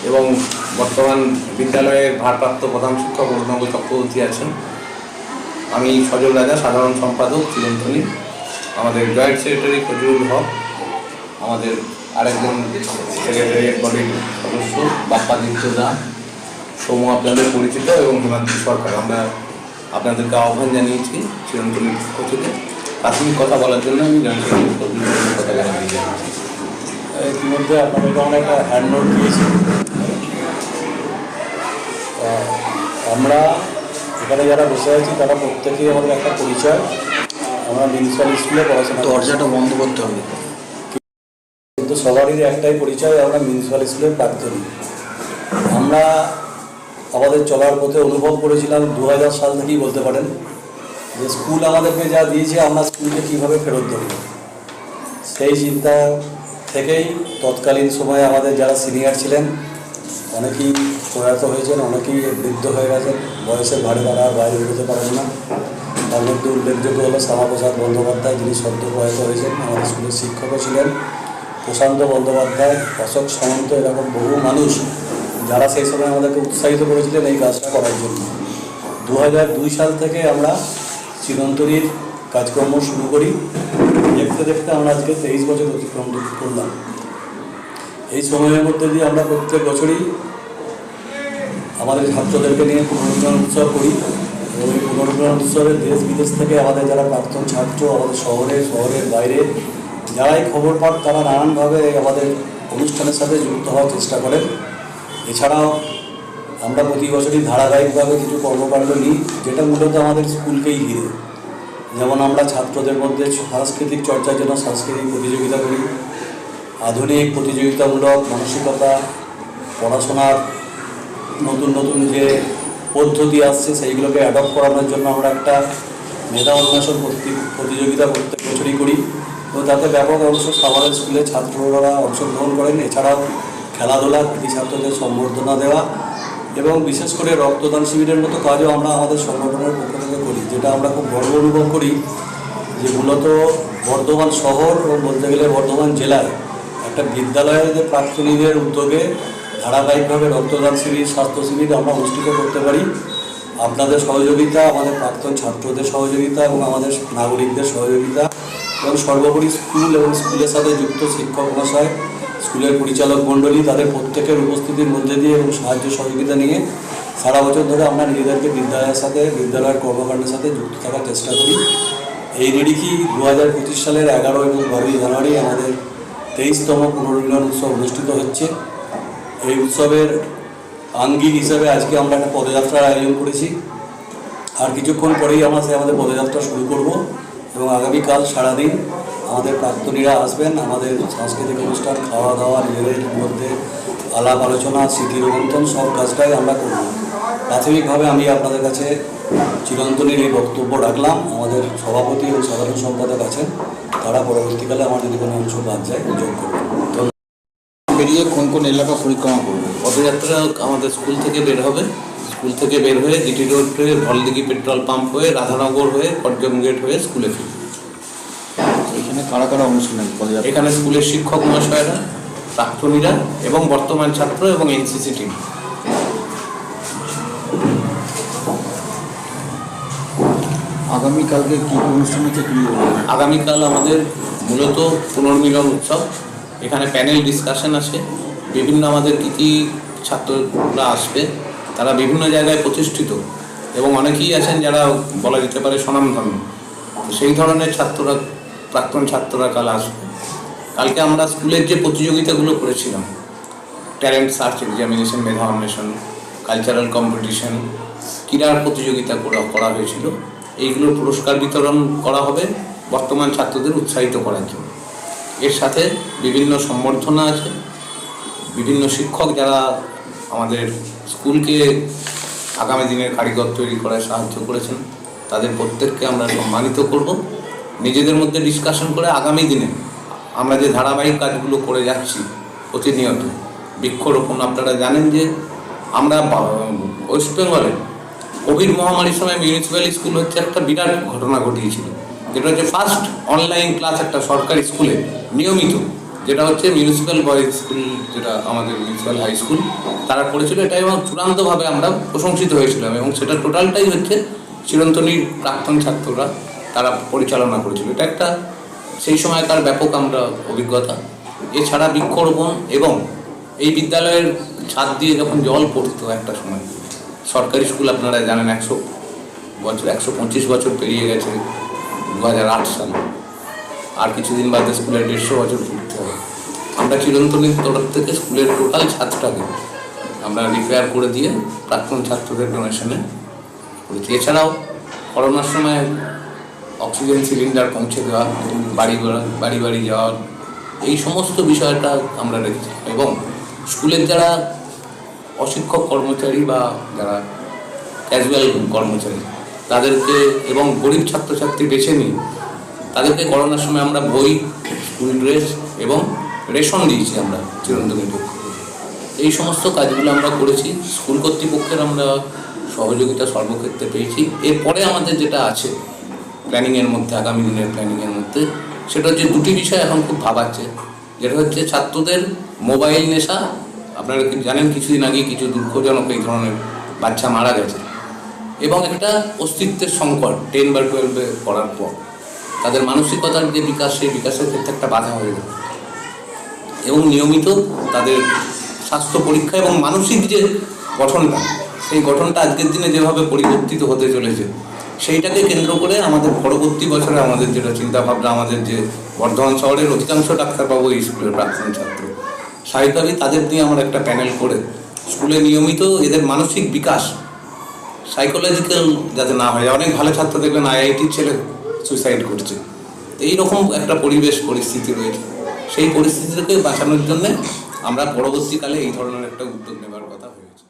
এবং বর্তমান বিদ্যালয়ের ভারপ্রাপ্ত প্রধান শিক্ষক অরুণাভ চক্রবর্তী আছেন। আমি সজল রাজা, সাধারণ সম্পাদক চিরন্তনী। আমাদের জয়েন্ট সেক্রেটারি ফজলুল হক, আমাদের আরেকজন সেক্রেটারিয়েট বডির সদস্য বাপ্পাদিত্য দা, সৌম্য আপনাদের পরিচিত, এবং হিমাদ্রি সরকার। আমরা আপনাদেরকে আহ্বান জানিয়েছি চিরন্তনীর পক্ষ থেকে প্রাথমিক কথা বলার জন্য। আমি জয়েন্ট সেক্রেটারি ফজলুল কথা জানিয়ে যাচ্ছি। ইতিমধ্যে আপনাদেরকে আমরা একটা হ্যান্ড নোট দিয়েছি। আমরা এখানে যারা বসে আছি তারা প্রত্যেকেই আমাদের একটা পরিচয়। আমরা মিউনিসিপ্যাল স্কুলে পড়াশোনা, দরজাটা বন্ধ করতে হবে, কিন্তু সবারই একটাই পরিচয়, আমরা মিউনিসিপ্যাল স্কুলের প্রাক্তনী। আমরা আমাদের চলার পথে অনুভব করেছিলাম 2000 সাল থেকেই বলতে পারেন যে স্কুল আমাদেরকে যা দিয়েছে আমরা স্কুলকে কীভাবে ফেরত দেব। সেই চিন্তা থেকেই তৎকালীন সময়ে আমাদের যারা সিনিয়র ছিলেন অনেকেই প্রয়াত হয়েছেন, অনেকেই বৃদ্ধ হয়ে গেছেন, বয়সের ভারে তারা বাইরে বেরোতে পারেন না। তার মধ্যে উল্লেখযোগ্য হলো শ্যামাপ্রসাদ বন্দ্যোপাধ্যায়, যিনি সদ্য প্রয়াত হয়েছেন। আমাদের স্কুলের শিক্ষকও ছিলেন প্রশান্ত বন্দ্যোপাধ্যায়, অশোক সামন্ত, এরকম বহু মানুষ যারা সেই সময় আমাদেরকে উৎসাহিত করেছিলেন এই কাজটা করার জন্য। 2002 সাল থেকে আমরা চিরন্তনীর কাজকর্ম শুরু করি। দেখতে দেখতে আমরা আজকে 23 বছর অতিক্রম করলাম। এই সময়ের মধ্যে দিয়ে আমরা প্রত্যেক বছরই আমাদের ছাত্রদেরকে নিয়ে পুনরুজ্জীবন উৎসব করি, এবং এই পুনরুজ্জীবন উৎসবে দেশ বিদেশ থেকে আমাদের যারা প্রাক্তন ছাত্র, আমাদের শহরের বাইরে যারাই খবর পান তারা নানানভাবে আমাদের অনুষ্ঠানের সাথে যুক্ত হওয়ার চেষ্টা করেন। এছাড়াও আমরা প্রতি বছরই ধারাবাহিকভাবে কিছু কর্মকাণ্ড নিই, যেটা মূলত আমাদের স্কুলকেই ঘিরে। যেমন আমরা ছাত্রদের মধ্যে সাংস্কৃতিক চর্চার জন্য সাংস্কৃতিক প্রতিযোগিতা করি, আধুনিক প্রতিযোগিতামূলক মানসিকতা, পড়াশোনার নতুন নতুন যে পদ্ধতি আসছে সেইগুলোকে অ্যাডপ্ট করানোর জন্য আমরা একটা মেধা উন্মেষণ প্রতিযোগিতা প্রত্যেক বছরই করি, এবং তাতে ব্যাপক অংশ আমাদের স্কুলের ছাত্ররা অংশগ্রহণ করেন। এছাড়াও খেলাধুলা, কৃতি ছাত্রদের সম্বর্ধনা দেওয়া এবং বিশেষ করে রক্তদান শিবিরের মতো কাজও আমরা আমাদের সংগঠনের পক্ষ থেকে করি, যেটা আমরা খুব গর্ব অনুভব করি যে মূলত বর্ধমান শহর এবং বলতে গেলে বর্ধমান জেলায় একটা বিদ্যালয়ের যে প্রাক্তনীদের উদ্যোগে ধারাবাহিকভাবে রক্তদান শিবির, স্বাস্থ্য শিবির আমরা অনুষ্ঠিত করতে পারি। আপনাদের সহযোগিতা, আমাদের প্রাক্তন ছাত্রদের সহযোগিতা এবং আমাদের নাগরিকদের সহযোগিতা, এবং সর্বোপরি স্কুল এবং স্কুলের সাথে যুক্ত শিক্ষক মহাশয়, স্কুলের পরিচালক মণ্ডলী, তাদের প্রত্যেকের উপস্থিতির মধ্যে দিয়ে এবং সাহায্য সহযোগিতা নিয়ে সারা বছর ধরে আমরা নিজেদেরকে বিদ্যালয়ের সাথে, বিদ্যালয়ের কর্মকাণ্ডের সাথে যুক্ত থাকার চেষ্টা করি। এই নিরিখেই 2025 সালের 11 এবং 12 জানুয়ারি আমাদের 23তম পুনর্মিলন উৎসব অনুষ্ঠিত হচ্ছে। এই উৎসবের আঙ্গিক হিসাবে আজকে আমরা একটা পদযাত্রার আয়োজন করেছি। আর কিছুক্ষণ পরেই আমরা আমাদের পদযাত্রা শুরু করব, এবং আগামীকাল সারাদিন আমাদের প্রাক্তনীরা আসবেন। আমাদের সাংস্কৃতিক অনুষ্ঠান, খাওয়া দাওয়া, নিজেদের মধ্যে আলাপ আলোচনা, স্মৃতি রোমন্থন সব কাজটাই আমরা করব। প্রাথমিকভাবে আমি আপনাদের কাছে চিরন্তনীর এই বক্তব্য রাখলাম। আমাদের সভাপতি এবং সাধারণ সম্পাদক আছেন, তারা পরবর্তীকালে আমার যদি কোনো অংশ বাদ যায় যোগ করবেন। বেরিয়ে কোন কোন এলাকা পরিক্রমা করবে? পদযাত্রা আমাদের স্কুল থেকে বের হবে। স্কুল থেকে বের হয়ে জিটি রোড হয়ে, ভলদিঘি পেট্রোল পাম্প হয়ে, রাধানগর হয়ে, পর্যটন গেট হয়ে স্কুলে ফিরবে। এখানে কারা কারা অংশ নেবে পদযাত্রা? এখানে স্কুলের শিক্ষক মহাশয়রা, প্রাক্তনীরা এবং বর্তমান ছাত্র এবং এনসিসি টিম। আগামীকালকে কী অনুষ্ঠান হচ্ছে কি? আগামীকাল আমাদের মূলত পুনর্মিলন উৎসব। এখানে প্যানেল ডিসকাশন আছে। বিভিন্ন আমাদের কী ছাত্ররা আসবে, তারা বিভিন্ন জায়গায় প্রতিষ্ঠিত এবং অনেকেই আছেন যারা বলা যেতে পারে স্বনামধন্য। সেই ধরনের ছাত্ররা, প্রাক্তন ছাত্ররা কাল আসবে। কালকে আমরা স্কুলের যে প্রতিযোগিতাগুলো করেছিলাম, ট্যালেন্ট সার্চ এক্সামিনেশন, মেধা অন্বেষণ, কালচারাল কম্পিটিশন, ক্রীড়ার প্রতিযোগিতা করা হয়েছিল, এইগুলোর পুরস্কার বিতরণ করা হবে বর্তমান ছাত্রদের উৎসাহিত করার জন্য। এর সাথে বিভিন্ন সম্বর্ধনা আছে। বিভিন্ন শিক্ষক যারা আমাদের স্কুলকে আগামী দিনের কারিগর তৈরি করায় সাহায্য করেছেন, তাদের প্রত্যেককে আমরা সম্মানিত করব। নিজেদের মধ্যে ডিসকাশন করে আগামী দিনে আমরা যে ধারাবাহিক কাজগুলো করে যাচ্ছি প্রতিনিয়ত, বৃক্ষরোপণ। আপনারা জানেন যে আমরা ওয়েস্ট বেঙ্গলে কোভিড মহামারীর সময় মিউনিসিপ্যাল স্কুল হচ্ছে একটা বিরাট ঘটনা ঘটিয়েছিল, যেটা হচ্ছে ফার্স্ট অনলাইন ক্লাস একটা সরকারি স্কুলে নিয়মিত যেটা হচ্ছে মিউনিসিপ্যাল বয়েজ স্কুল, যেটা আমাদের মিউনিসিপ্যাল হাই স্কুল তারা করেছিল। এটা এবং চূড়ান্তভাবে আমরা প্রশংসিত হয়েছিলাম এবং সেটা টোটালটাই হচ্ছে চিরন্তনীর প্রাক্তন ছাত্ররা তারা পরিচালনা করেছিল। এটা একটা সেই সময়কার ব্যাপক আমরা অভিজ্ঞতা। এছাড়া বৃক্ষরোপণ এবং এই বিদ্যালয়ের ছাদ দিয়ে যখন জল পড়তো একটা সময়, সরকারি স্কুল আপনারা জানেন 125 বছর পেরিয়ে গেছে 2008 সালে, আর কিছুদিন বাদে স্কুলের 150 বছর পূর্তি হবে। আমরা চিরন্তনীর তরফ থেকে স্কুলের টোটাল ছাদটাকে আমরা রিপেয়ার করে দিয়ে প্রাক্তন ছাত্রদের ডোনেশনে করেছি। এছাড়াও করোনার সময় অক্সিজেন সিলিন্ডার পৌঁছে দেওয়া, বাড়ি বাড়ি যাওয়া, এই সমস্ত বিষয়টা আমরা রেখেছি। এবং স্কুলের যারা অশিক্ষক কর্মচারী বা যারা ক্যাজুয়াল কর্মচারী তাদেরকে এবং গরিব ছাত্রছাত্রী বেছে নিই, তাদেরকে করোনার সময় আমরা বই, স্কুল ড্রেস এবং রেশন দিয়েছি আমরা চিরন্তনীর পক্ষ থেকে। এই সমস্ত কাজগুলো আমরা করেছি। স্কুল কর্তৃপক্ষের আমরা সহযোগিতা সর্বক্ষেত্রে পেয়েছি। এরপরে আমাদের যেটা আছে প্ল্যানিংয়ের মধ্যে, আগামী দিনের প্ল্যানিংয়ের মধ্যে, সেটা হচ্ছে দুটি বিষয় এখন খুব ভাবাচ্ছে। যেটা হচ্ছে ছাত্রদের মোবাইল নেশা। আপনারা জানেন কিছুদিন আগে কিছু দুঃখজনক এই ধরনের বাচ্চা মারা গেছে, এবং একটা অস্তিত্বের সংকট 10 বা 12-এ পড়ার পর তাদের মানসিকতার যে বিকাশ, সেই বিকাশের ক্ষেত্রে একটা বাধা হয়ে গেল। এবং নিয়মিত তাদের স্বাস্থ্য পরীক্ষা এবং মানসিক যে গঠনটা, সেই গঠনটা আজকের দিনে যেভাবে পরিবর্তিত হতে চলেছে, সেইটাকে কেন্দ্র করে আমাদের পরবর্তী বছরে আমাদের যেটা চিন্তাভাবনা, আমাদের যে বর্ধমান শহরের অধিকাংশ ডাক্তারবাবু এই স্কুলের প্রাক্তন ছাত্র, স্বাভাবিকভাবেই তাদের নিয়ে আমরা একটা প্যানেল করে স্কুলে নিয়মিত এদের মানসিক বিকাশ, সাইকোলজিক্যাল যাতে না হয়। অনেক ভালো ছাত্র দেখবেন IITর ছেলে সুইসাইড করছে, এইরকম একটা পরিস্থিতি রয়েছে। সেই পরিস্থিতি থেকে বাঁচানোর জন্যে আমরা পরবর্তীকালে এই ধরনের একটা উদ্যোগ নেবার কথা হয়েছে।